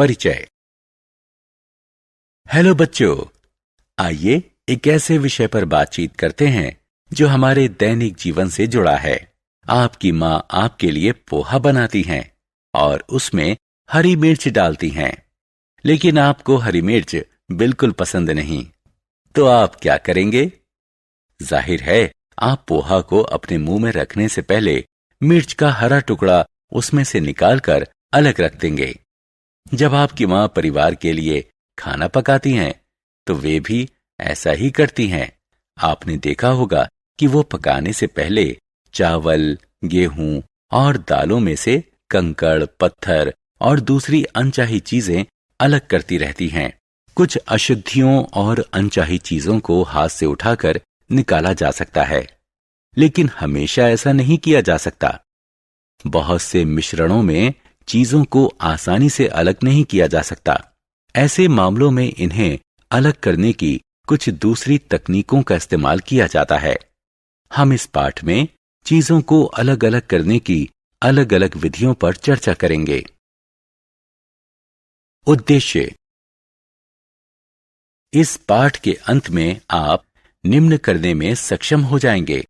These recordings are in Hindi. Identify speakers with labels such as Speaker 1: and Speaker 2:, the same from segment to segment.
Speaker 1: परिचय। हेलो बच्चों, आइए एक ऐसे विषय पर बातचीत करते हैं जो हमारे दैनिक जीवन से जुड़ा है। आपकी माँ आपके लिए पोहा बनाती हैं और उसमें हरी मिर्च डालती हैं, लेकिन आपको हरी मिर्च बिल्कुल पसंद नहीं, तो आप क्या करेंगे? जाहिर है आप पोहा को अपने मुंह में रखने से पहले मिर्च का हरा टुकड़ा उसमें से निकालकर अलग रख देंगे। जब आपकी माँ परिवार के लिए खाना पकाती हैं, तो वे भी ऐसा ही करती हैं। आपने देखा होगा कि वो पकाने से पहले चावल, गेहूं और दालों में से कंकड़, पत्थर और दूसरी अनचाही चीजें अलग करती रहती हैं। कुछ अशुद्धियों और अनचाही चीजों को हाथ से उठाकर निकाला जा सकता है, लेकिन हमेशा ऐसा नहीं किया जा सकता। बहुत से मिश्रणों में चीजों को आसानी से अलग नहीं किया जा सकता। ऐसे मामलों में इन्हें अलग करने की कुछ दूसरी तकनीकों का इस्तेमाल किया जाता है। हम इस पाठ में चीजों को अलग अलग करने की अलग अलग विधियों पर चर्चा करेंगे। उद्देश्य। इस पाठ के अंत में आप निम्न करने में सक्षम हो जाएंगे।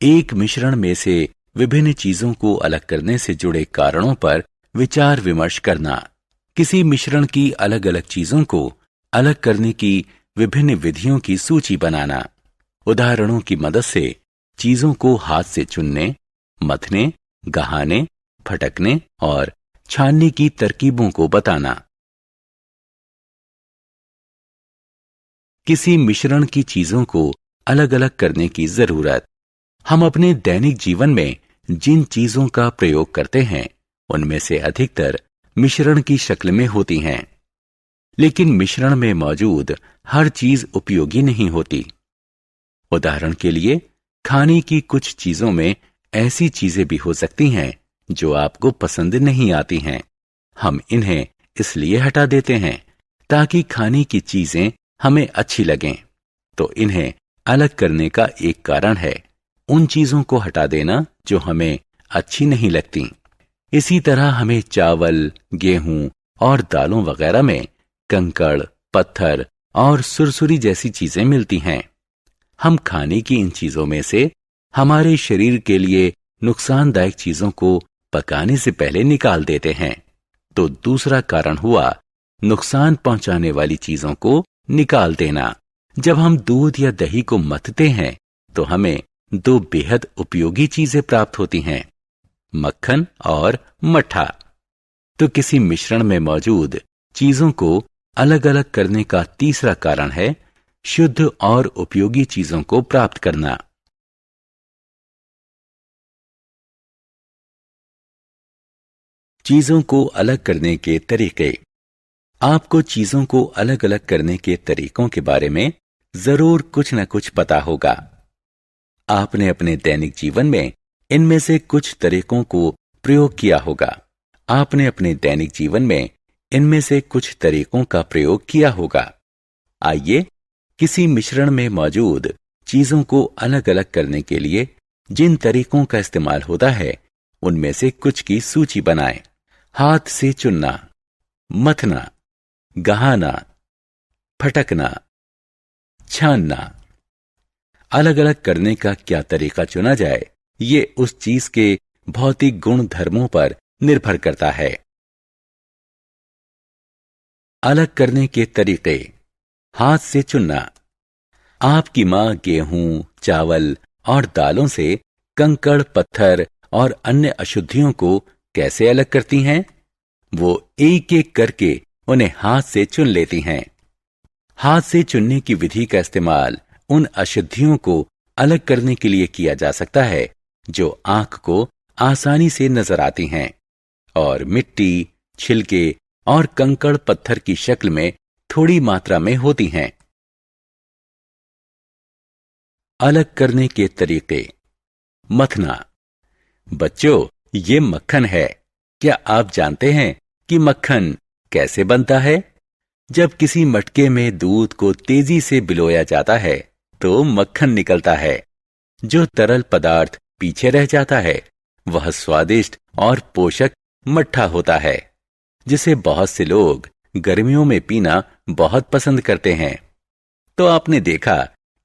Speaker 1: एक मिश्रण में से विभिन्न चीजों को अलग करने से जुड़े कारणों पर विचार विमर्श करना, किसी मिश्रण की अलग अलग चीजों को अलग करने की विभिन्न विधियों की सूची बनाना, उदाहरणों की मदद से चीजों को हाथ से चुनने, मथने, गहाने, फटकने और छानने की तरकीबों को बताना। किसी मिश्रण की चीजों को अलग अलग करने की जरूरत। हम अपने दैनिक जीवन में जिन चीजों का प्रयोग करते हैं, उनमें से अधिकतर मिश्रण की शक्ल में होती हैं, लेकिन मिश्रण में मौजूद हर चीज उपयोगी नहीं होती। उदाहरण के लिए, खाने की कुछ चीजों में ऐसी चीजें भी हो सकती हैं जो आपको पसंद नहीं आती हैं। हम इन्हें इसलिए हटा देते हैं ताकि खाने की चीजें हमें अच्छी लगें। तो इन्हें अलग करने का एक कारण है उन चीजों को हटा देना जो हमें अच्छी नहीं लगती। इसी तरह हमें चावल, गेहूं और दालों वगैरह में कंकड़, पत्थर और सुरसुरी जैसी चीजें मिलती हैं। हम खाने की इन चीजों में से हमारे शरीर के लिए नुकसानदायक चीजों को पकाने से पहले निकाल देते हैं। तो दूसरा कारण हुआ नुकसान पहुंचाने वाली चीजों को निकाल देना। जब हम दूध या दही को मथते हैं, तो हमें दो बेहद उपयोगी चीजें प्राप्त होती हैं, मक्खन और मट्ठा। तो किसी मिश्रण में मौजूद चीजों को अलग अलग करने का तीसरा कारण है शुद्ध और उपयोगी चीजों को प्राप्त करना। चीजों को अलग करने के तरीके। आपको चीजों को अलग अलग करने के तरीकों के बारे में जरूर कुछ न कुछ पता होगा। आपने अपने दैनिक जीवन में इनमें से कुछ तरीकों को प्रयोग किया होगा। आपने अपने दैनिक जीवन में इनमें से कुछ तरीकों का प्रयोग किया होगा। आइए किसी मिश्रण में मौजूद चीजों को अलग अलग करने के लिए जिन तरीकों का इस्तेमाल होता है, उनमें से कुछ की सूची बनाएं। हाथ से चुनना, मथना, गहाना, फटकना, छानना। अलग अलग करने का क्या तरीका चुना जाए, ये उस चीज के भौतिक गुण धर्मों पर निर्भर करता है। अलग करने के तरीके। हाथ से चुनना। आपकी मां गेहूं, चावल और दालों से कंकड़, पत्थर और अन्य अशुद्धियों को कैसे अलग करती हैं? वो एक एक करके उन्हें हाथ से चुन लेती हैं। हाथ से चुनने की विधि का इस्तेमाल उन अशुद्धियों को अलग करने के लिए किया जा सकता है जो आंख को आसानी से नजर आती हैं और मिट्टी, छिलके और कंकड़ पत्थर की शक्ल में थोड़ी मात्रा में होती हैं। अलग करने के तरीके। मथना। बच्चों, ये मक्खन है। क्या आप जानते हैं कि मक्खन कैसे बनता है? जब किसी मटके में दूध को तेजी से बिलोया जाता है, तो मक्खन निकलता है। जो तरल पदार्थ पीछे रह जाता है, वह स्वादिष्ट और पोषक मट्ठा होता है। जिसे बहुत से लोग गर्मियों में पीना बहुत पसंद करते हैं। तो आपने देखा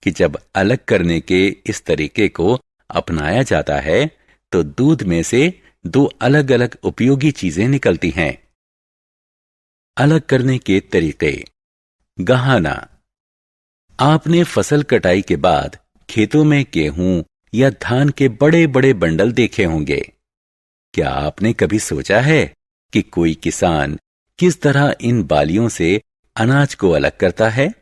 Speaker 1: कि जब अलग करने के इस तरीके को अपनाया जाता है तो दूध में से दो अलग अलग उपयोगी चीजें निकलती हैं। अलग करने के तरीके। गहाना। आपने फसल कटाई के बाद खेतों में गेहूं या धान के बड़े बड़े बंडल देखे होंगे। क्या आपने कभी सोचा है कि कोई किसान किस तरह इन बालियों से अनाज को अलग करता है?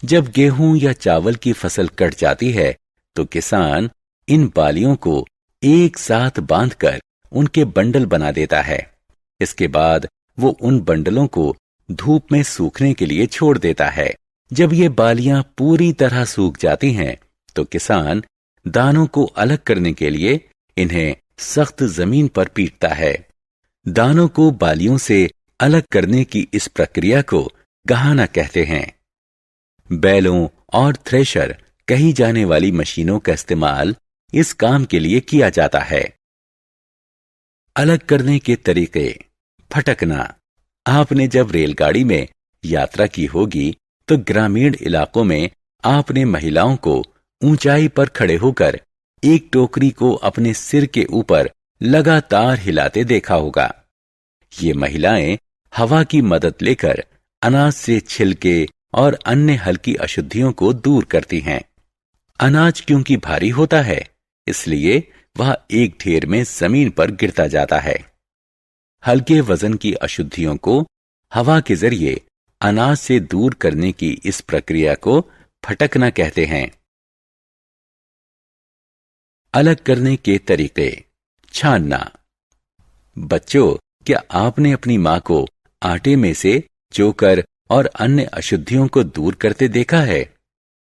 Speaker 1: जब गेहूं या चावल की फसल कट जाती है तो किसान इन बालियों को एक साथ बांधकर उनके बंडल बना देता है। इसके बाद वो उन बंडलों को धूप में सूखने के लिए छोड़ देता है। जब ये बालियां पूरी तरह सूख जाती हैं तो किसान दानों को अलग करने के लिए इन्हें सख्त जमीन पर पीटता है। दानों को बालियों से अलग करने की इस प्रक्रिया को गहाना कहते हैं। बैलों और थ्रेशर कही जाने वाली मशीनों का इस्तेमाल इस काम के लिए किया जाता है। अलग करने के तरीके। फटकना। आपने जब रेलगाड़ी में यात्रा की होगी तो ग्रामीण इलाकों में आपने महिलाओं को ऊंचाई पर खड़े होकर एक टोकरी को अपने सिर के ऊपर लगातार हिलाते देखा होगा। ये महिलाएं हवा की मदद लेकर अनाज से छिलके और अन्य हल्की अशुद्धियों को दूर करती हैं। अनाज क्योंकि भारी होता है इसलिए वह एक ढेर में जमीन पर गिरता जाता है। हल्के वजन की अशुद्धियों को हवा के जरिए अनाज से दूर करने की इस प्रक्रिया को फटकना कहते हैं। अलग करने के तरीके। छानना। बच्चों, क्या आपने अपनी मां को आटे में से चोकर और अन्य अशुद्धियों को दूर करते देखा है?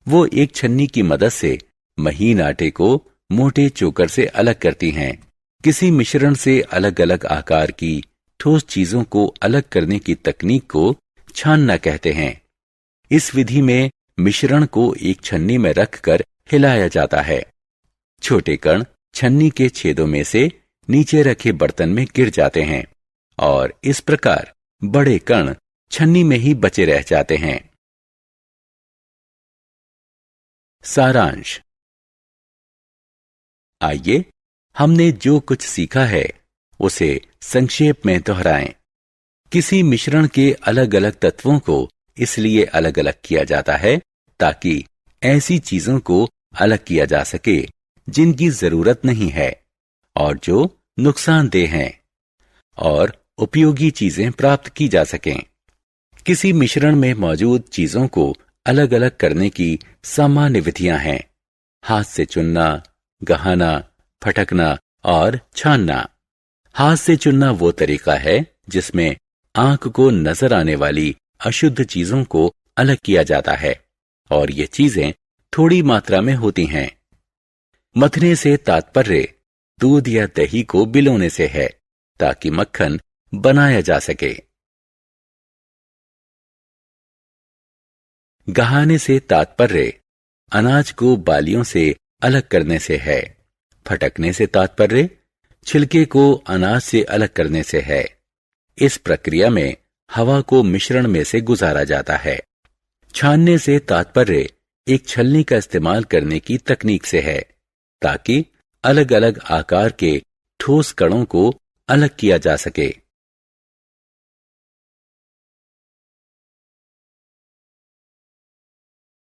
Speaker 1: वो एक छन्नी की मदद से महीन आटे को मोटे चोकर से अलग करती हैं। किसी मिश्रण से अलग अलग आकार की ठोस चीजों को अलग करने की तकनीक को छानना कहते हैं। इस विधि में मिश्रण को एक छन्नी में रखकर हिलाया जाता है। छोटे कण छन्नी के छेदों में से नीचे रखे बर्तन में गिर जाते हैं और इस प्रकार बड़े कण छन्नी में ही बचे रह जाते हैं। सारांश। आइए हमने जो कुछ सीखा है उसे संक्षेप में दोहराएं। किसी मिश्रण के अलग अलग तत्वों को इसलिए अलग अलग किया जाता है ताकि ऐसी चीजों को अलग किया जा सके जिनकी जरूरत नहीं है और जो नुकसानदेह हैं, और उपयोगी चीजें प्राप्त की जा सकें। किसी मिश्रण में मौजूद चीजों को अलग अलग करने की सामान्य विधियां हैं: हाथ से चुनना, गहाना, फटकना और छानना। हाथ से चुनना वो तरीका है जिसमें आंख को नजर आने वाली अशुद्ध चीजों को अलग किया जाता है और ये चीजें थोड़ी मात्रा में होती हैं। मथने से तात्पर्य दूध या दही को बिलोने से है ताकि मक्खन बनाया जा सके। गहाने से तात्पर्य अनाज को बालियों से अलग करने से है। फटकने से तात्पर्य छिलके को अनाज से अलग करने से है। इस प्रक्रिया में हवा को मिश्रण में से गुजारा जाता है। छानने से तात्पर्य एक छलनी का इस्तेमाल करने की तकनीक से है ताकि अलग अलग आकार के ठोस कणों को अलग किया जा सके।